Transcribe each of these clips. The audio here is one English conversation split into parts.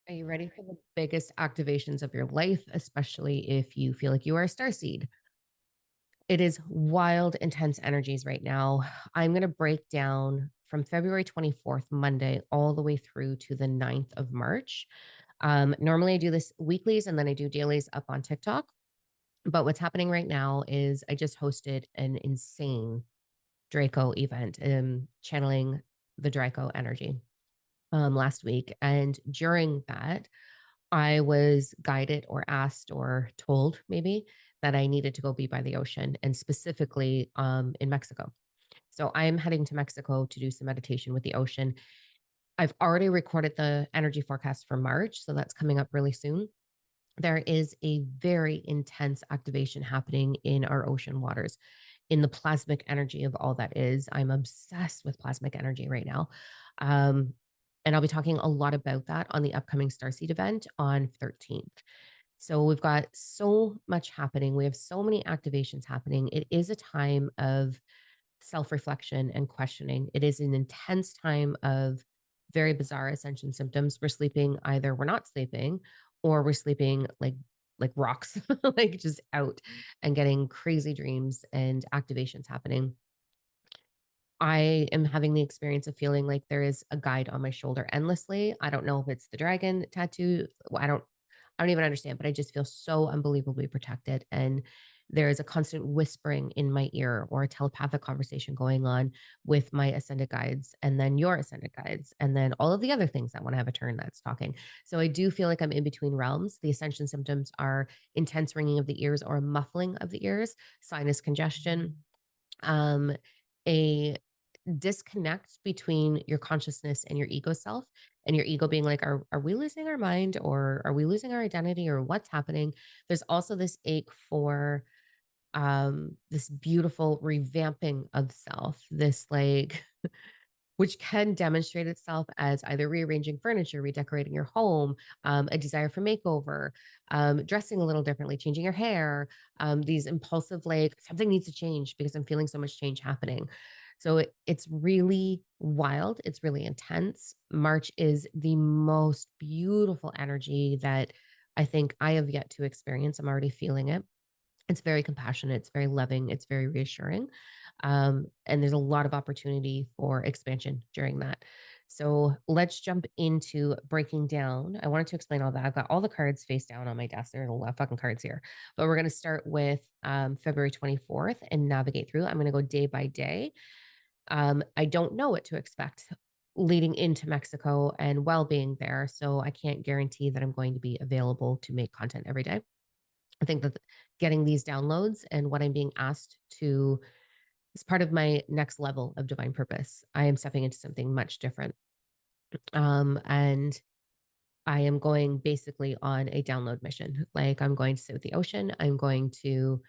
Are you ready for the biggest activations of your life, especially if you feel like you are a starseed? It is wild, intense energies right now. I'm going to break down from February 24th, Monday, all the way through to the 9th of March. Normally, I do this weeklies and then I do dailies up on TikTok. But what's happening right now is I just hosted an insane Draco event, channeling the Draco energy last week. And during that, I was guided or asked or told maybe that I needed to go be by the ocean and specifically in Mexico. So I'm heading to Mexico to do some meditation with the ocean. I've already recorded the energy forecast for March, so that's coming up really soon. There is a very intense activation happening in our ocean waters, in the plasmic energy of all that is. I'm obsessed with plasmic energy right now. Um, and I'll be talking a lot about that on the upcoming Starseed event on 13th. So we've got so much happening. We have so many activations happening. It is a time of self reflection and questioning. It is an intense time of very bizarre ascension symptoms. We're sleeping either we're not sleeping or we're sleeping like rocks, like just out and getting crazy dreams and activations happening. I am having the experience of feeling like there is a guide on my shoulder endlessly. I don't know if it's the dragon tattoo. I don't even understand, but I just feel so unbelievably protected. And there is a constant whispering in my ear or a telepathic conversation going on with my ascended guides and then your ascended guides and then all of the other things that want to have a turn that's talking. So I do feel like I'm in between realms. The ascension symptoms are intense ringing of the ears or muffling of the ears, sinus congestion, um, a disconnect between your consciousness and your ego self, and your ego being like, are we losing our mind or are we losing our identity or what's happening? There's also this ache for this beautiful revamping of self, this like which can demonstrate itself as either rearranging furniture, redecorating your home, a desire for makeover, dressing a little differently, changing your hair, these impulsive, like something needs to change because I'm feeling so much change happening. So it's really wild. It's really intense. March is the most beautiful energy that I think I have yet to experience. I'm already feeling it. It's very compassionate, it's very loving, it's very reassuring. And there's a lot of opportunity for expansion during that. So let's jump into breaking down. I wanted to explain all that. I've got all the cards face down on my desk. There's a lot of fucking cards here. But we're going to start with February 24th and navigate through. I'm going to go day by day. I don't know what to expect leading into Mexico and while being there. So I can't guarantee that I'm going to be available to make content every day. I think that getting these downloads and what I'm being asked to is part of my next level of divine purpose. I am stepping into something much different. And I am going basically on a download mission. Like I'm going to sit with the ocean. I'm going to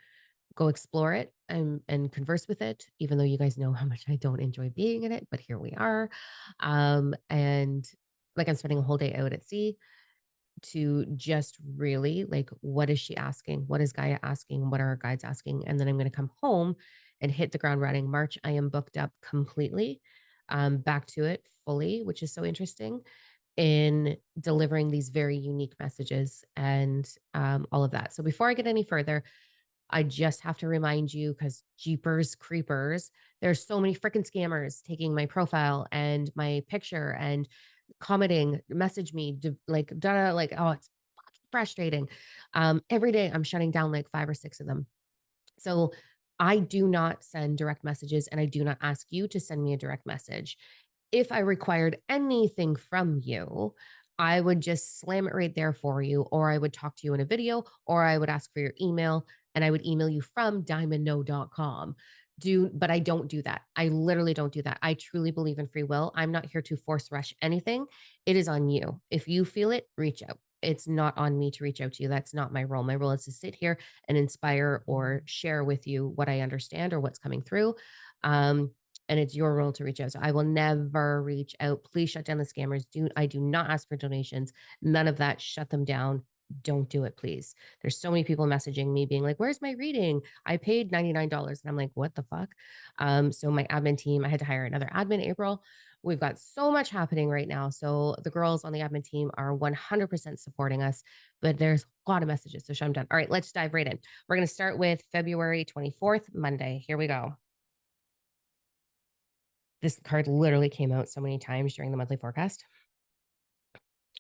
go explore it and converse with it, even though you guys know how much I don't enjoy being in it, but here we are. And like I'm spending a whole day out at sea to just really like, what is she asking? What is Gaia asking? What are our guides asking? And then I'm going to come home and hit the ground running. March, I am booked up completely, back to it fully, which is so interesting in delivering these very unique messages and all of that. So before I get any further, I just have to remind you because Jeepers Creepers, there's so many freaking scammers taking my profile and my picture and commenting, message me, like, da, like, oh, it's frustrating. Every day I'm shutting down like 5 or 6 of them. So I do not send direct messages and I do not ask you to send me a direct message. If I required anything from you, I would just slam it right there for you, or I would talk to you in a video, or I would ask for your email and I would email you from diamondno.com. But I don't do that. I literally don't do that. I truly believe in free will. I'm not here to force rush anything. It is on you. If you feel it, reach out. It's not on me to reach out to you. That's not my role. My role is to sit here and inspire or share with you what I understand or what's coming through. And it's your role to reach out. So I will never reach out. Please shut down the scammers. I do not ask for donations. None of that. Shut them down. Don't do it, please. There's so many people messaging me being like, where's my reading? I paid $99. And I'm like, what the fuck? So my admin team, I had to hire another admin, April. We've got so much happening right now. So the girls on the admin team are 100% supporting us, but there's a lot of messages. So I'm done. All right, let's dive right in. We're going to start with February 24th, Monday. Here we go. This card literally came out so many times during the monthly forecast.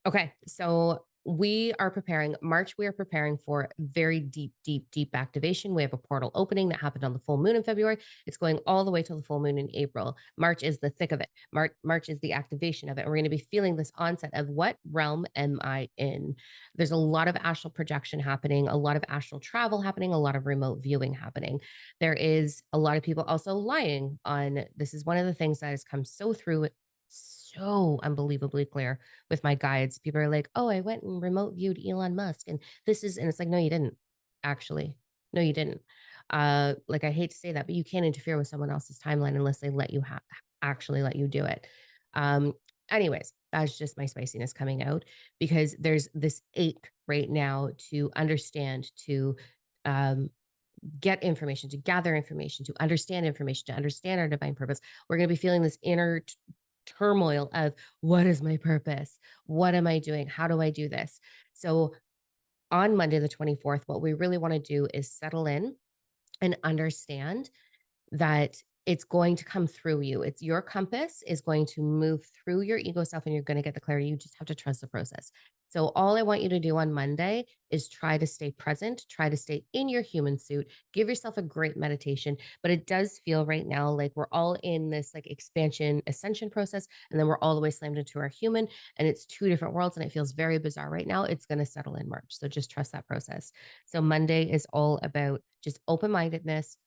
Okay, so we are preparing March. We are preparing for very deep, deep, deep activation. We have a portal opening that happened on the full moon in February. It's going all the way till the full moon in April. March is the thick of it. March is the activation of it. We're going to be feeling this onset of what realm am I in? There's a lot of astral projection happening, a lot of astral travel happening, a lot of remote viewing happening. There is a lot of people also lying on this. Is one of the things that has come so through so unbelievably clear with my guides. People are like, "Oh, I went and remote viewed Elon Musk, and this is," and it's like, "No, you didn't. Actually, no, you didn't." Like I hate to say that, but you can't interfere with someone else's timeline unless they let you actually let you do it. Um, anyways, that's just my spiciness coming out because there's this ache right now to understand, to um, get information, to gather information, to understand our divine purpose. We're going to be feeling this inner turmoil of what is my purpose? What am I doing? How do I do this? So on Monday, the 24th, what we really want to do is settle in and understand that it's going to come through you. It's your compass is going to move through your ego self and you're going to get the clarity. You just have to trust the process. So all I want you to do on Monday is try to stay present, try to stay in your human suit, give yourself a great meditation. But it does feel right now like we're all in this like expansion ascension process and then we're all the way slammed into our human and it's two different worlds and it feels very bizarre right now. It's going to settle in March. So just trust that process. So Monday is all about just open-mindedness,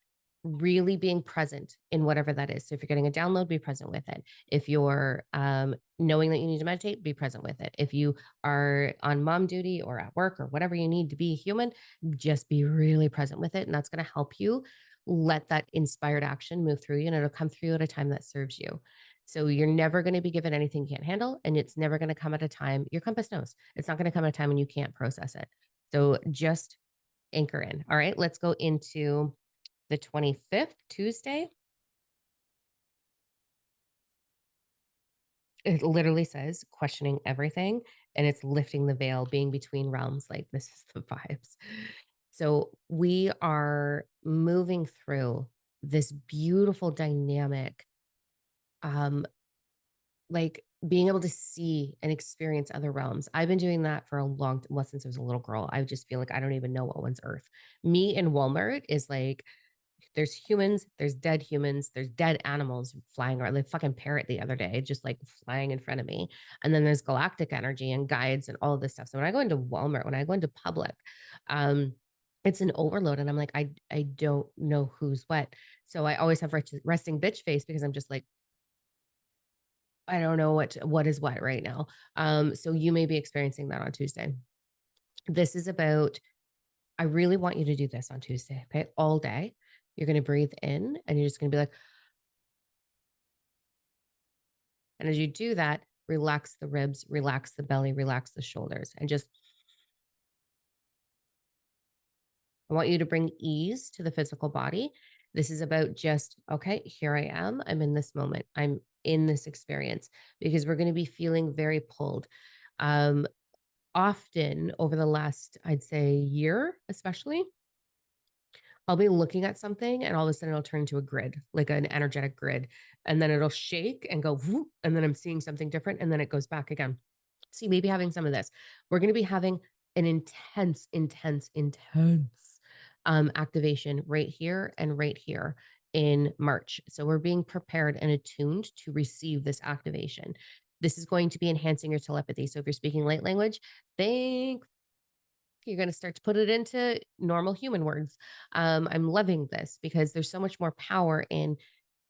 really being present in whatever that is. So if you're getting a download, be present with it. If you're knowing that you need to meditate, be present with it. If you are on mom duty or at work or whatever you need to be human, just be really present with it. And that's going to help you let that inspired action move through you and it'll come through at a time that serves you. So you're never going to be given anything you can't handle. And it's never going to come at a time, your compass knows it's not going to come at a time when you can't process it. So just anchor in. All right, let's go into the 25th, Tuesday. It literally says questioning everything and it's lifting the veil, being between realms. Like this is the vibes. So we are moving through this beautiful dynamic, um, like being able to see and experience other realms. I've been doing that for a long well, since I was a little girl. I just feel like I don't even know what one's Earth. Me in Walmart is like there's humans, there's dead humans, there's dead animals flying around. Like fucking parrot the other day, just like flying in front of me. And then there's galactic energy and guides and all of this stuff. So when I go into Walmart, when I go into public, um, it's an overload. And I'm like, I don't know who's what. So I always have resting bitch face because I'm just like, I don't know what is what right now. So you may be experiencing that on Tuesday. This is about I really want you to do this on Tuesday, okay? All day. You're going to breathe in and you're just going to be like, and as you do that, relax the ribs, relax the belly, relax the shoulders, and just, I want you to bring ease to the physical body. This is about just, okay, here I am. I'm in this moment. I'm in this experience because we're going to be feeling very pulled. Um, Often over the last, I'd say, year, especially, I'll be looking at something and all of a sudden it'll turn into a grid, like an energetic grid. And then it'll shake and go, whoop, and then I'm seeing something different. And then it goes back again. So you may be having some of this. We're going to be having an intense, intense, intense activation right here and right here in March. So we're being prepared and attuned to receive this activation. This is going to be enhancing your telepathy. So if you're speaking light language, think you're going to start to put it into normal human words. I'm loving this because there's so much more power in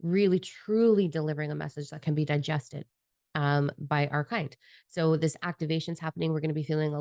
really truly delivering a message that can be digested by our kind. So this activation is happening. We're going to be feeling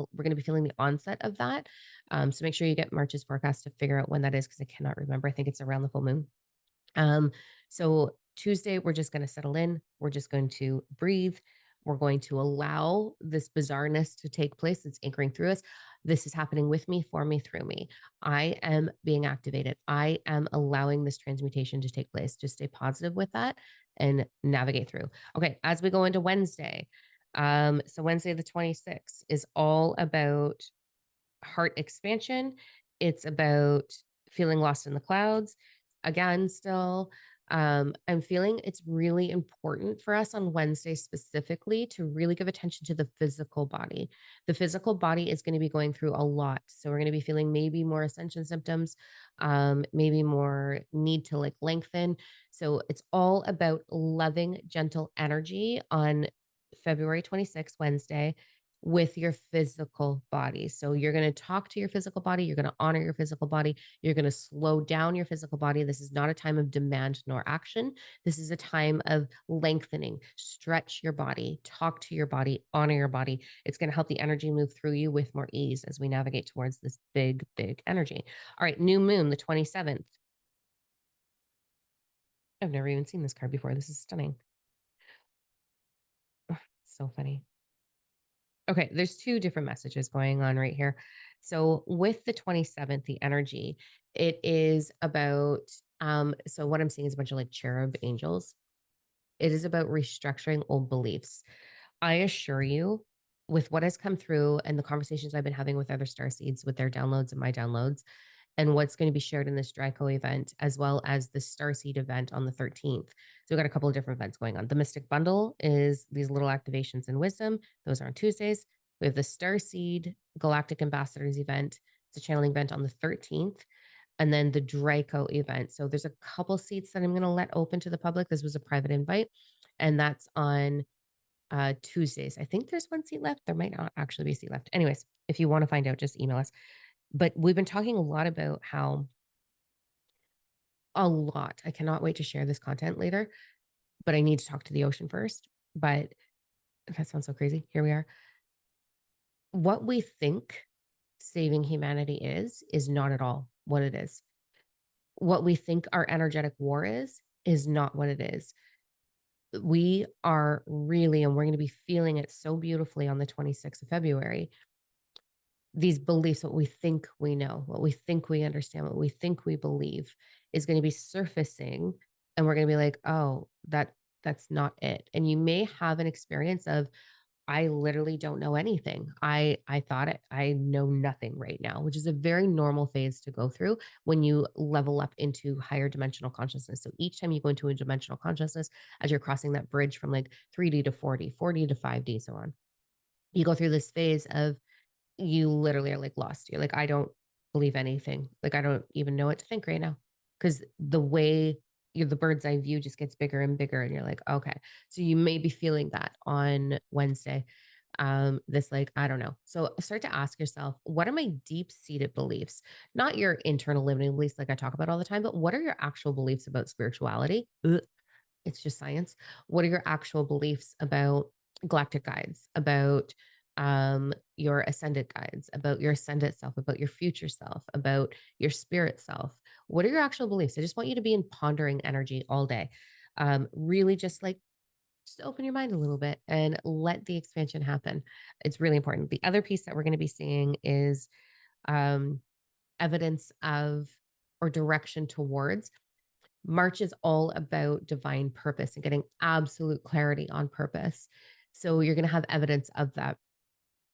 the onset of that. So make sure you get March's forecast to figure out when that is because I cannot remember. I think it's around the full moon. So Tuesday, we're just going to settle in. We're just going to breathe. We're going to allow this bizarreness to take place. It's anchoring through us. This is happening with me, for me, through me. I am being activated. I am allowing this transmutation to take place. Just stay positive with that and navigate through. Okay, as we go into Wednesday, so Wednesday the 26th is all about heart expansion. It's about feeling lost in the clouds. Again, still, I'm feeling it's really important for us on Wednesday specifically to really give attention to the physical body. The physical body is going to be going through a lot. So we're going to be feeling maybe more ascension symptoms, maybe more need to like lengthen. So it's all about loving, gentle energy on February 26th, Wednesday, with your physical body. So you're going to talk to your physical body. You're going to honor your physical body. You're going to slow down your physical body. This is not a time of demand nor action. This is a time of lengthening. Stretch your body, talk to your body, honor your body. It's going to help the energy move through you with more ease as we navigate towards this big, big energy. All right, new moon, the 27th. I've never even seen this card before. This is stunning. Oh, so funny. Okay, there's two different messages going on right here. So with the 27th, the energy, it is about so what I'm seeing is a bunch of like cherub angels. It is about restructuring old beliefs. I assure you, with what has come through and the conversations I've been having with other star seeds with their downloads and my downloads, and what's going to be shared in this Draco event, as well as the Starseed event on the 13th. So we've got a couple of different events going on. The Mystic Bundle is these little activations in wisdom. Those are on Tuesdays. We have the Starseed Galactic Ambassadors event. It's a channeling event on the 13th. And then the Draco event. So there's a couple seats that I'm going to let open to the public. This was a private invite. And that's on Tuesdays. I think there's one seat left. There might not actually be a seat left. Anyways, if you want to find out, just email us. But we've been talking a lot about how I cannot wait to share this content later, but I need to talk to the ocean first. But that sounds so crazy. Here we are. What we think saving humanity is not at all what it is. What we think our energetic war is not what it is. We are really, and we're going to be feeling it so beautifully on the 26th of February, these beliefs, what we think we know, what we think we understand, what we think we believe is going to be surfacing. And we're going to be like, oh, that's not it. And you may have an experience of, I literally don't know anything. I know nothing right now, which is a very normal phase to go through when you level up into higher dimensional consciousness. So each time you go into a dimensional consciousness, as you're crossing that bridge from like 3D to 4D, 4D to 5D, so on, you go through this phase of you literally are like lost. You're like, I don't believe anything. Like, I don't even know what to think right now. Because the way the bird's eye view just gets bigger and bigger. And you're like, okay. So you may be feeling that on Wednesday. This, like, I don't know. So start to ask yourself, what are my deep seated beliefs? Not your internal limiting beliefs, like I talk about all the time, but what are your actual beliefs about spirituality? Ugh, it's just science. What are your actual beliefs about galactic guides, about your ascended guides, about your ascended self, about your future self, about your spirit self? What are your actual beliefs? I just want you to be in pondering energy all day. Really just open your mind a little bit and let the expansion happen. It's really important. The other piece that we're going to be seeing is um, evidence of or direction towards. March is all about divine purpose and getting absolute clarity on purpose. So you're going to have evidence of that,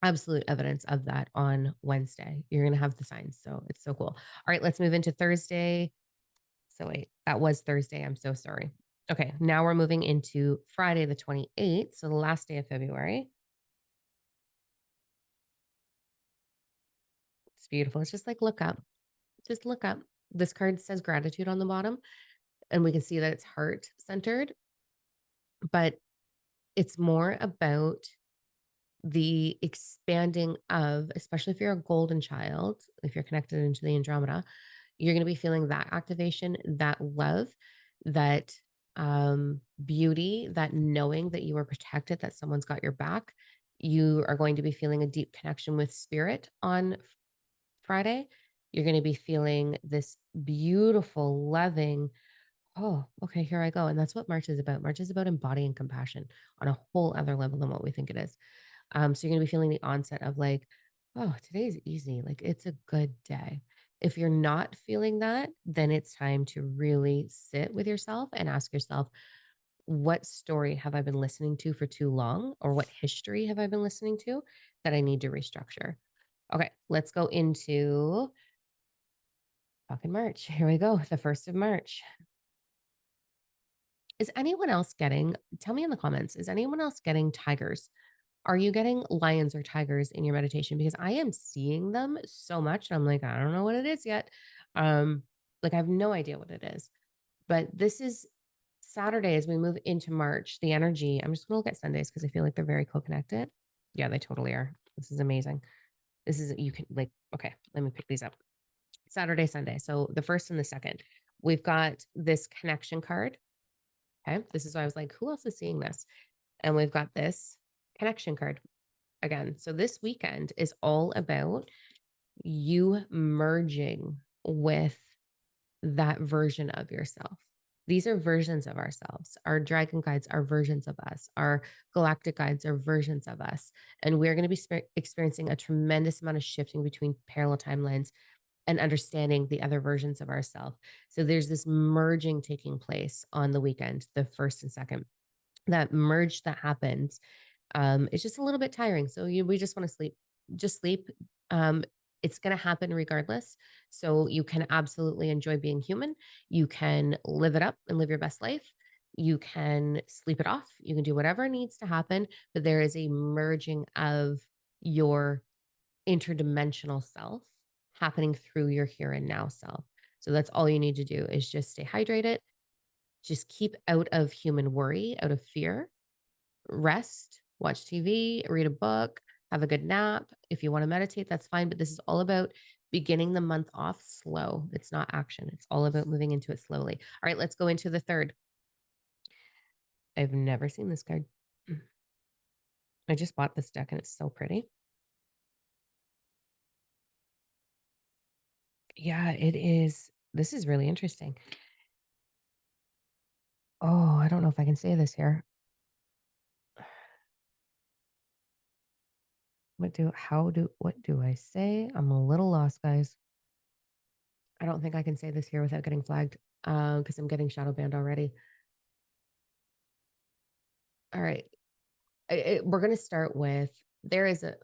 absolute evidence of that on Wednesday. You're going to have the signs. So it's so cool. All right, let's move into Thursday. So wait, that was Thursday. I'm so sorry. Okay, now we're moving into Friday, the 28th. So the last day of February. It's beautiful. It's just like, look up. Just look up. This card says gratitude on the bottom, and we can see that it's heart centered, but it's more about the expanding of, especially if you're a golden child, if you're connected into the Andromeda, you're going to be feeling that activation, that love, that beauty, that knowing that you are protected, that someone's got your back. You are going to be feeling a deep connection with spirit on Friday. You're going to be feeling this beautiful, loving, oh, okay, here I go. And that's what March is about. March is about embodying compassion on a whole other level than what we think it is. So you're going to be feeling the onset of like, oh, today's easy. Like it's a good day. If you're not feeling that, then it's time to really sit with yourself and ask yourself, what story have I been listening to for too long, or what history have I been listening to that I need to restructure? Okay, let's go into fucking March. Here we go, the 1st of March. Is anyone else getting, tell me in the comments, is anyone else getting tigers? Are you getting lions or tigers in your meditation? Because I am seeing them so much. I'm like, I don't know what it is yet. Um, like I have no idea what it is. But this is Saturday as we move into March. The energy, I'm just gonna look at Sundays because I feel like they're very co-connected. Yeah, they totally are. This is amazing. This is you can like, okay, let me pick these up. Saturday, Sunday. So the first and the second. We've got this connection card. Okay. This is why I was like, who else is seeing this? And we've got this connection card again. So this weekend is all about you merging with that version of yourself. These are versions of ourselves. Our dragon guides are versions of us. Our galactic guides are versions of us. And we're going to be experiencing a tremendous amount of shifting between parallel timelines and understanding the other versions of ourselves. So there's this merging taking place on the weekend, the first and second. That merge that happens, it's just a little bit tiring. So we just want to sleep, just sleep. Um, it's going to happen regardless. So you can absolutely enjoy being human. You can live it up and live your best life. You can sleep it off. You can do whatever needs to happen, but there is a merging of your interdimensional self happening through your here and now self. So that's all you need to do is just stay hydrated, just keep out of human worry, out of fear, rest, watch TV, read a book, have a good nap. If you want to meditate, that's fine. But this is all about beginning the month off slow. It's not action, it's all about moving into it slowly. All right, let's go into the third. I've never seen this card. I just bought this deck and it's so pretty. Yeah, it is. This is really interesting. Oh, I don't know if I can say this here. What do I say? I'm a little lost, guys. I don't think I can say this here without getting flagged because I'm getting shadow banned already. All right. We're going to start with there is a,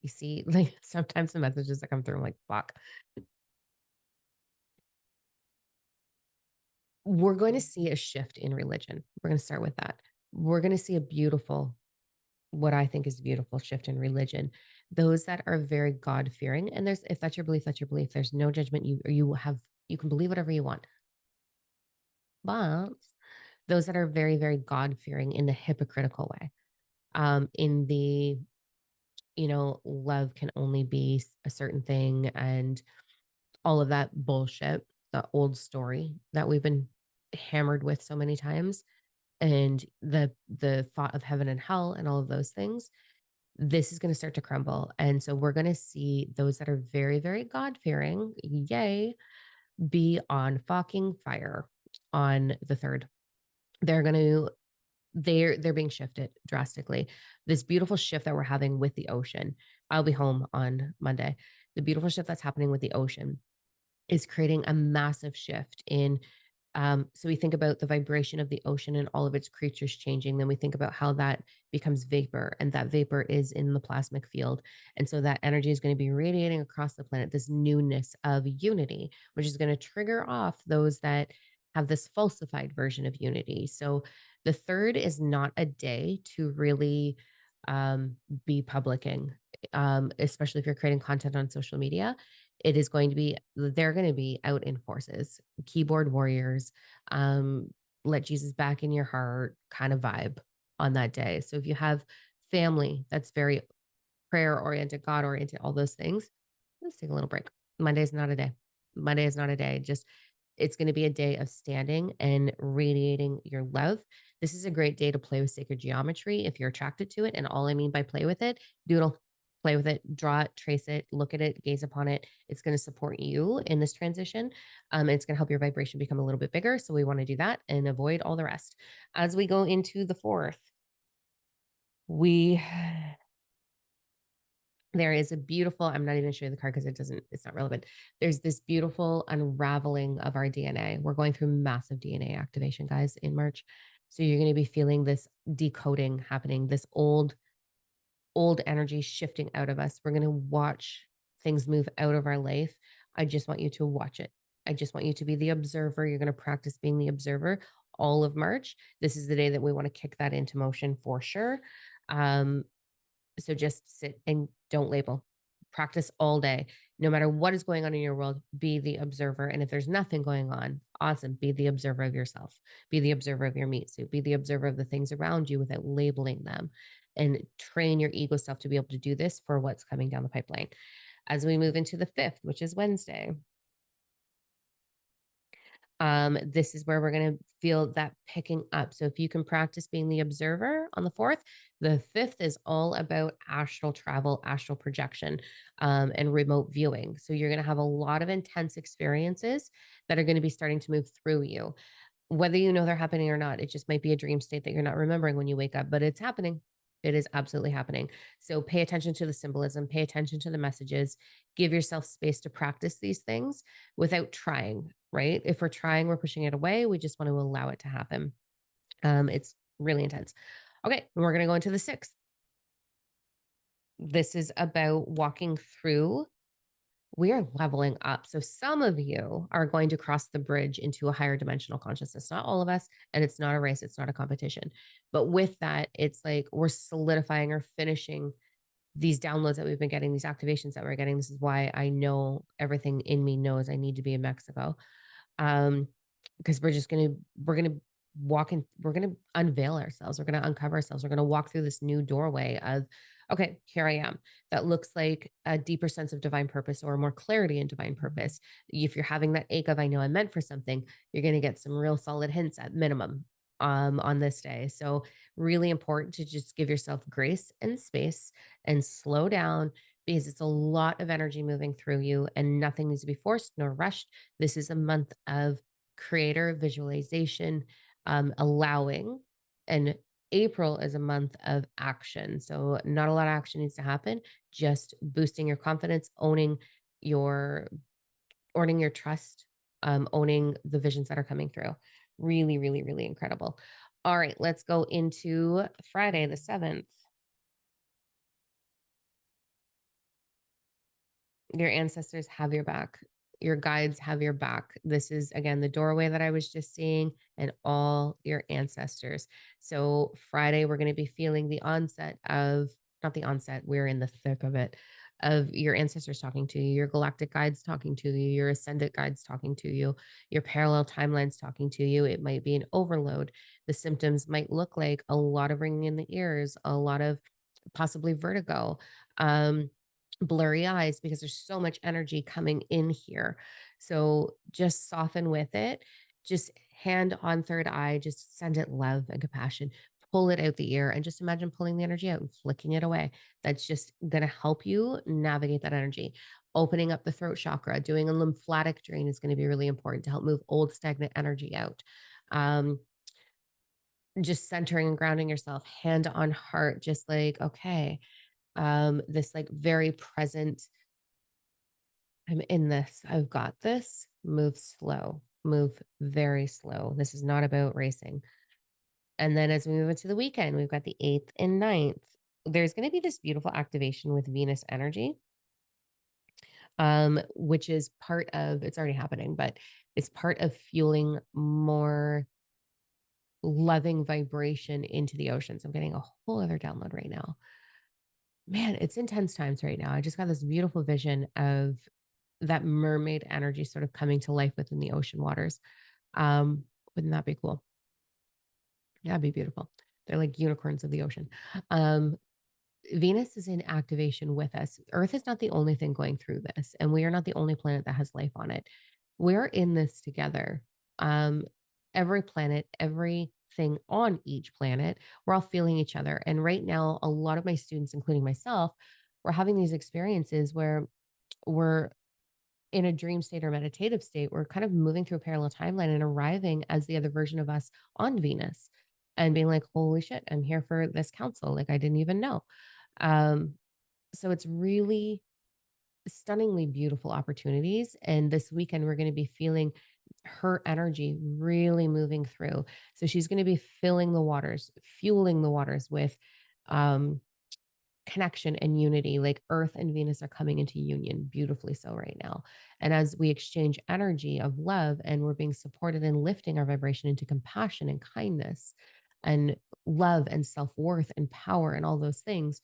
you see, like sometimes the messages that come through, I'm like, fuck. We're going to see a shift in religion. We're going to start with that. We're going to see a beautiful, what I think is a beautiful shift in religion. Those that are very God fearing, and there's, if that's your belief, that's your belief. There's no judgment. You can believe whatever you want. But those that are very, very God fearing in the hypocritical way, in the, love can only be a certain thing and all of that bullshit, the old story that we've been hammered with so many times, and the thought of heaven and hell and all of those things, this is going to start to crumble. And so we're going to see those that are very, very God fearing, yay, be on fucking fire on the third. They're going to they're being shifted drastically. This beautiful shift that we're having with the ocean. I'll be home on Monday. The beautiful shift that's happening with the ocean is creating a massive shift in so we think about the vibration of the ocean and all of its creatures changing. Then we think about how that becomes vapor, and that vapor is in the plasmic field. And so that energy is going to be radiating across the planet, this newness of unity, which is going to trigger off those that have this falsified version of unity. So the third is not a day to really um, be publicing, especially if you're creating content on social media. It is going to be, they're going to be out in forces, keyboard warriors, um, let Jesus back in your heart kind of vibe on that day. So if you have family that's very prayer oriented, God oriented, all those things, let's take a little break. Monday is not a day. Monday is not a day. Just it's going to be a day of standing and radiating your love. This is a great day to play with sacred geometry if you're attracted to it. And all I mean by play with it, doodle, play with it, draw it, trace it, look at it, gaze upon it. It's going to support you in this transition. It's going to help your vibration become a little bit bigger. So we want to do that and avoid all the rest. As we go into the fourth, the There is a beautiful, I'm not even showing the card because it's not relevant. There's this beautiful unraveling of our DNA. We're going through massive DNA activation, guys, in March. So you're going to be feeling this decoding happening, this old energy shifting out of us. We're going to watch things move out of our life. I just want you to watch it. I just want you to be the observer. You're going to practice being the observer all of March. This is the day that we want to kick that into motion for sure. Um, so just sit and don't label. Practice all day. No matter what is going on in your world, be the observer. And if there's nothing going on, awesome. Be the observer of yourself. Be the observer of your meat suit. Be the observer of the things around you without labeling them. And train your ego self to be able to do this for what's coming down the pipeline. As we move into the 5th, which is Wednesday, this is where we're going to feel that picking up. So if you can practice being the observer on the 4th, the 5th is all about astral travel, astral projection, and remote viewing. So you're going to have a lot of intense experiences that are going to be starting to move through you. Whether you know they're happening or not, it just might be a dream state that you're not remembering when you wake up, but it's happening. It is absolutely happening. So pay attention to the symbolism, pay attention to the messages, give yourself space to practice these things without trying, right? If we're trying, we're pushing it away. We just want to allow it to happen. It's really intense. Okay, we're going to go into the 6th. This is about walking through, we are leveling up. So some of you are going to cross the bridge into a higher dimensional consciousness. Not all of us, and it's not a race, it's not a competition. But with that, it's like we're solidifying or finishing these downloads that we've been getting, these activations that we're getting. This is why I know everything in me knows I need to be in Mexico. Because we're gonna walk in, we're gonna unveil ourselves, we're gonna uncover ourselves, we're gonna walk through this new doorway of, okay, here I am. That looks like a deeper sense of divine purpose or more clarity in divine purpose. If you're having that ache of I know I'm meant for something, you're gonna get some real solid hints at minimum on this day. So really important to just give yourself grace and space and slow down, because it's a lot of energy moving through you and nothing needs to be forced nor rushed. This is a month of creator visualization, allowing, and April is a month of action. So not a lot of action needs to happen, just boosting your confidence, your owning your trust, owning the visions that are coming through. Really, really, really incredible. All right, let's go into Friday the 7th. Your ancestors have your back. Your guides have your back. This is, again, the doorway that I was just seeing, and all your ancestors. So, Friday, we're going to be feeling the onset of, not the onset, we're in the thick of it, of your ancestors talking to you, your galactic guides talking to you, your ascendant guides talking to you, your parallel timelines talking to you. It might be an overload. The symptoms might look like a lot of ringing in the ears, a lot of possibly vertigo. Blurry eyes, because there's so much energy coming in here. So just soften with it. Just hand on third eye, just send it love and compassion. Pull it out the ear and just imagine pulling the energy out and flicking it away. That's just going to help you navigate that energy. Opening up the throat chakra, doing a lymphatic drain is going to be really important to help move old stagnant energy out. Just centering and grounding yourself, hand on heart, just like, okay, this like very present, I'm in this. I've got this. Move slow. Move very slow. This is not about racing. And then as we move into the weekend, we've got the 8th and 9th. There's going to be this beautiful activation with Venus energy, which is part of, it's already happening, but it's part of fueling more loving vibration into the oceans. I'm getting a whole other download right now. Man, it's intense times right now. I just got this beautiful vision of that mermaid energy sort of coming to life within the ocean waters. Wouldn't that be cool? Yeah, that'd be beautiful. They're like unicorns of the ocean. Um, Venus is in activation with us. Earth is not the only thing going through this, and we are not the only planet that has life on it. We're in this together. Um, every planet, everything on each planet, we're all feeling each other. And right now, a lot of my students, including myself, we're having these experiences where we're in a dream state or meditative state. We're kind of moving through a parallel timeline and arriving as the other version of us on Venus and being like, holy shit, I'm here for this council. Like I didn't even know. Um, So it's really stunningly beautiful opportunities. And this weekend, we're going to be feeling her energy really moving through. So she's going to be filling the waters, fueling the waters with um, connection and unity. Like Earth and Venus are coming into union beautifully so right now. And as we exchange energy of love and we're being supported and lifting our vibration into compassion and kindness and love and self worth and power and all those things,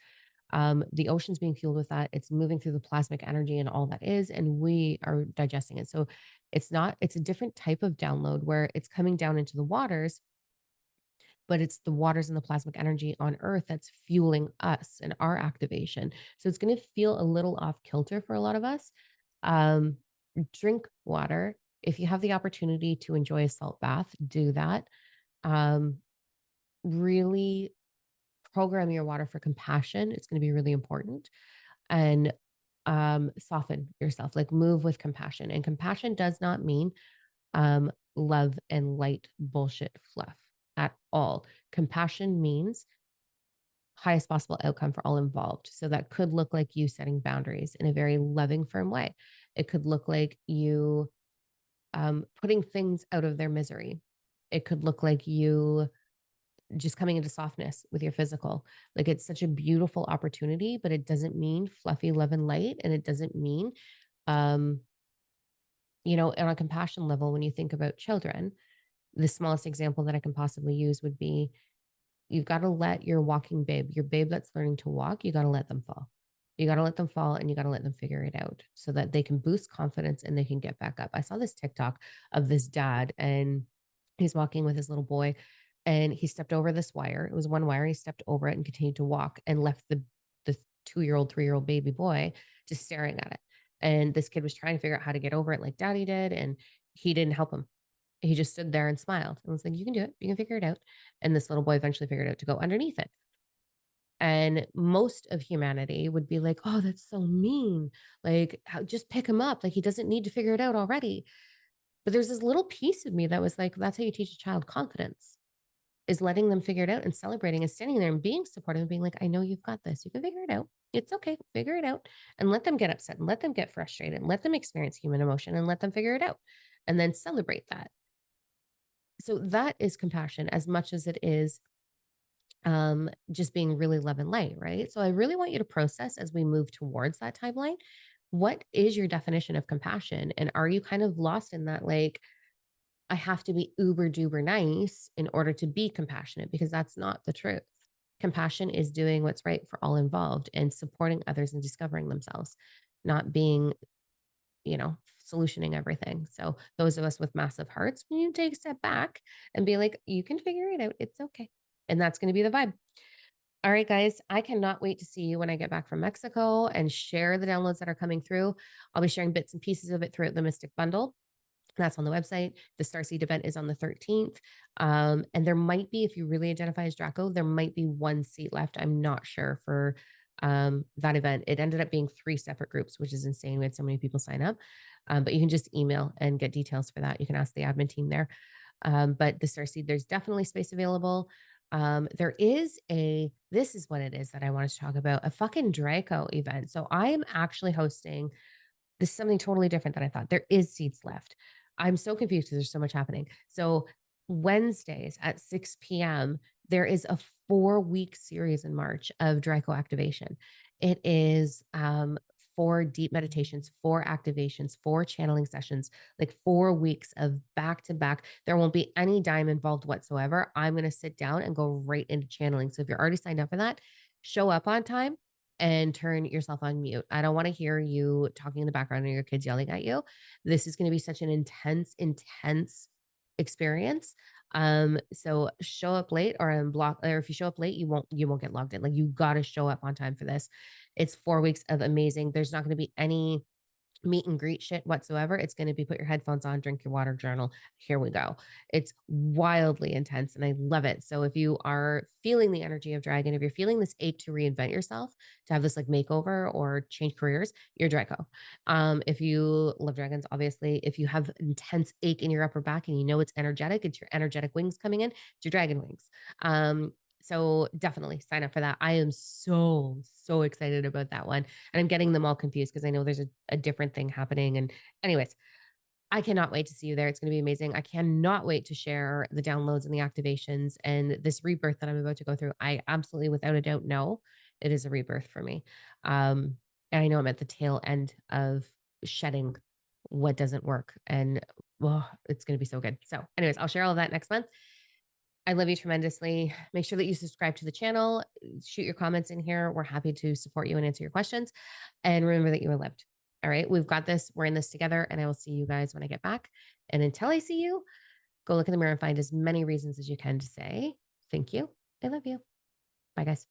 the ocean's being fueled with that. It's moving through the plasmic energy and all that is, and we are digesting it. So it's not, it's a different type of download where it's coming down into the waters, but it's the waters and the plasmic energy on Earth that's fueling us and our activation. So it's going to feel a little off kilter for a lot of us. Um, Drink water. If you have the opportunity to enjoy a salt bath, do that. Um, really program your water for compassion. It's going to be really important. And soften yourself, like move with compassion. And compassion does not mean love and light bullshit fluff at all. Compassion means highest possible outcome for all involved. So that could look like you setting boundaries in a very loving, firm way. It could look like you putting things out of their misery. It could look like you just coming into softness with your physical. Like it's such a beautiful opportunity, but it doesn't mean fluffy love and light. And it doesn't mean, um, on a compassion level, when you think about children, the smallest example that I can possibly use would be you've got to let your walking babe, your babe that's learning to walk, you got to let them fall. You got to let them fall and you got to let them figure it out so that they can boost confidence and they can get back up. I saw this TikTok of this dad and he's walking with his little boy and he stepped over this wire. It was one wire. He stepped over it and continued to walk and left the 2 year old, 3 year old baby boy just staring at it. And this kid was trying to figure out how to get over it like daddy did. And he didn't help him. He just stood there and smiled and was like, "You can do it. You can figure it out." And this little boy eventually figured out to go underneath it. And most of humanity would be like, "Oh, that's so mean. Like, just pick him up. Like, he doesn't need to figure it out already." But there's this little piece of me that was like, that's how you teach a child confidence, is letting them figure it out and celebrating and standing there and being supportive and being like, "I know you've got this. You can figure it out. It's okay. Figure it out." And let them get upset and let them get frustrated and let them experience human emotion and let them figure it out and then celebrate that. So that is compassion as much as it is just being really love and light, right? So I really want you to process as we move towards that timeline. What is your definition of compassion? And are you kind of lost in that, like, I have to be uber duper nice in order to be compassionate? Because that's not the truth. Compassion is doing what's right for all involved and supporting others and discovering themselves, not being, solutioning everything. So those of us with massive hearts, we need to take a step back and be like, you can figure it out. It's okay. And that's going to be the vibe. All right, guys, I cannot wait to see you when I get back from Mexico and share the downloads that are coming through. I'll be sharing bits and pieces of it throughout the Mystic Bundle. That's on the website. The Starseed event is on the 13th. And there might be, if you really identify as Draco, there might be one seat left. I'm not sure for that event. It ended up being 3 separate groups, which is insane. We had so many people sign up. But you can just email and get details for that. You can ask the admin team there. But the Starseed, there's definitely space available. This is what it is that I wanted to talk about, a fucking Draco event. So I am actually hosting, this is something totally different than I thought. There is seats left. I'm so confused because there's so much happening. So Wednesdays at 6 p.m., there is a 4-week series in March of Draco activation. It is 4 deep meditations, 4 activations, 4 channeling sessions, like 4 weeks of back to back. There won't be any dime involved whatsoever. I'm going to sit down and go right into channeling. So if you're already signed up for that, show up on time and turn yourself on mute. I don't want to hear you talking in the background or your kids yelling at you. This is going to be such an intense experience. So show up late or unblock, or if you show up late, you won't get logged in. Like you got to show up on time for this. It's 4 weeks of amazing. There's not going to be any meet and greet shit whatsoever. It's going to be put your headphones on, drink your water, journal. Here we go. It's wildly intense and I love it. So if you are feeling the energy of dragon, if you're feeling this ache to reinvent yourself, to have this like makeover or change careers, you're Draco. If you love dragons, obviously, if you have intense ache in your upper back and you know it's energetic, it's your energetic wings coming in, it's your dragon wings. So definitely sign up for that. I am so, so excited about that one. And I'm getting them all confused because I know there's a different thing happening. And, anyways, I cannot wait to see you there. It's going to be amazing. I cannot wait to share the downloads and the activations and this rebirth that I'm about to go through. I absolutely, without a doubt, know it is a rebirth for me. And I know I'm at the tail end of shedding what doesn't work. And well, it's going to be so good. So, anyways, I'll share all of that next month. I love you tremendously. Make sure that you subscribe to the channel, shoot your comments in here. We're happy to support you and answer your questions. And remember that you are loved. All right. We've got this. We're in this together. And I will see you guys when I get back. And until I see you, go look in the mirror and find as many reasons as you can to say, thank you. I love you. Bye, guys.